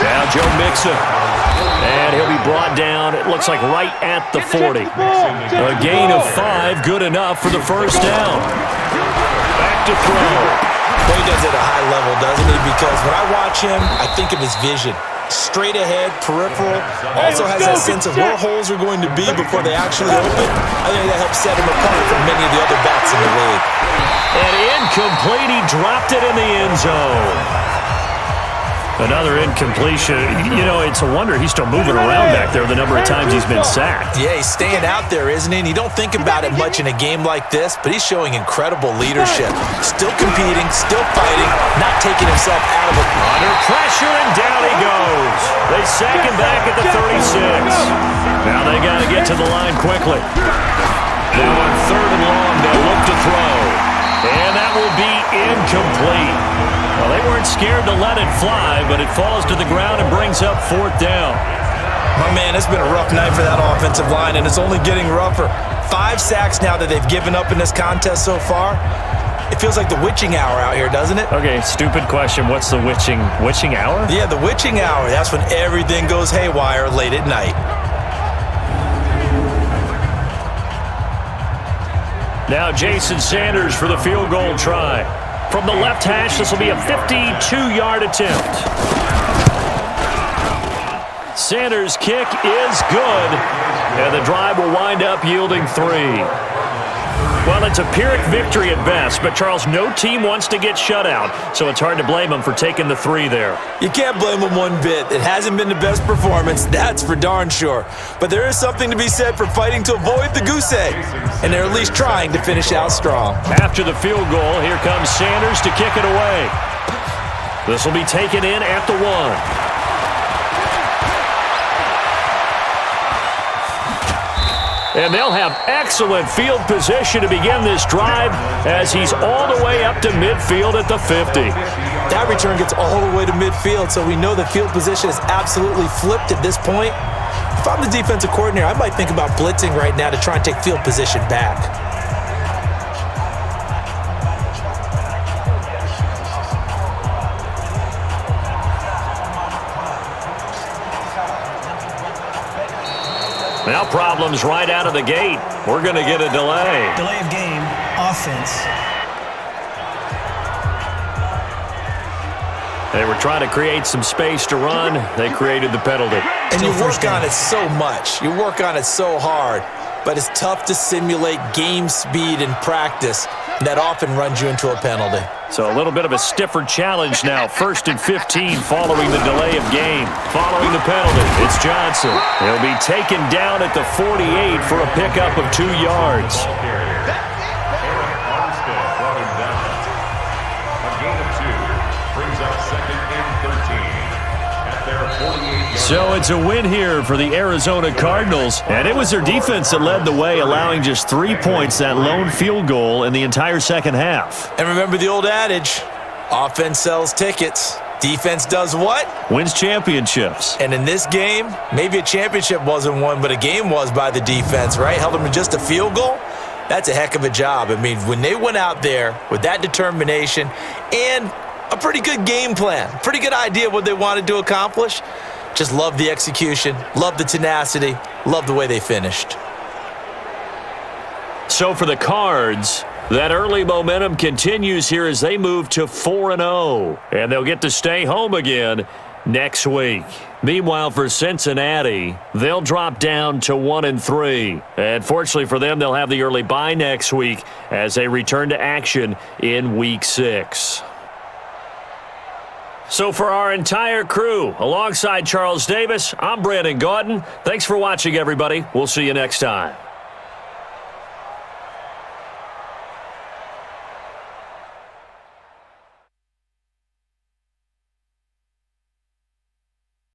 Now Joe Mixon. And he'll be brought down, it looks like right at the 40. A gain of 5, good enough for the first down. Back to throw. Well, he does it at a high level, doesn't he? Because when I watch him, I think of his vision. Straight ahead, peripheral, also has that sense of where holes are going to be before they actually open. I think that helps set him apart from many of the other backs in the league. And incomplete, he dropped it in the end zone. Another incompletion. You know, it's a wonder he's still moving around back there the number of times he's been sacked. Yeah, he's staying out there, isn't he? And you don't think about it much in a game like this, but he's showing incredible leadership. Still competing, still fighting, not taking himself out of it. Under pressure, and down he goes. They sack him back at the 36. Now they got to get to the line quickly. Now on 3rd and long, they'll look to throw. And that will be incomplete. Well, they weren't scared to let it fly, but it falls to the ground and brings up 4th down. My man, it's been a rough night for that offensive line, and it's only getting rougher. 5 sacks now that they've given up in this contest so far. It feels like the witching hour out here, doesn't it? Okay, stupid question. What's the witching hour? Yeah, the witching hour. That's when everything goes haywire late at night. Now Jason Sanders for the field goal try. From the left hash, this will be a 52-yard attempt. Sanders' kick is good, and the drive will wind up yielding 3. Well, it's a Pyrrhic victory at best, but Charles, no team wants to get shut out, so it's hard to blame them for taking the 3 there. You can't blame them one bit. It hasn't been the best performance, that's for darn sure. But there is something to be said for fighting to avoid the goose egg, and they're at least trying to finish out strong. After the field goal, here comes Sanders to kick it away. This will be taken in at the 1. And they'll have excellent field position to begin this drive as he's all the way up to midfield at the 50. That return gets all the way to midfield, so we know the field position is absolutely flipped at this point. If I'm the defensive coordinator, I might think about blitzing right now to try and take field position back. Well, problems right out of the gate. We're going to get a delay. Delay of game, offense. They were trying to create some space to run. They created the penalty. And you work on it so much. You work on it so hard. But it's tough to simulate game speed in practice. That often runs you into a penalty. So a little bit of a stiffer challenge now. 1st and 15 following the delay of game. Following the penalty, it's Johnson. He'll be taken down at the 48 for a pickup of 2 yards. So it's a win here for the Arizona Cardinals, and it was their defense that led the way, allowing just 3 points, that lone field goal in the entire second half. And remember the old adage, offense sells tickets. Defense does what? Wins championships. And in this game, maybe a championship wasn't won, but a game was by the defense, right? Held them to just a field goal. That's a heck of a job. I mean, when they went out there with that determination and a pretty good game plan, pretty good idea what they wanted to accomplish, just love the execution, love the tenacity, love the way they finished. So for the Cards, that early momentum continues here as they move to 4-0. And they'll get to stay home again next week. Meanwhile, for Cincinnati, they'll drop down to 1-3. And fortunately for them, they'll have the early bye next week as they return to action in Week 6. So for our entire crew, alongside Charles Davis, I'm Brandon Gaudin. Thanks for watching, everybody. We'll see you next time.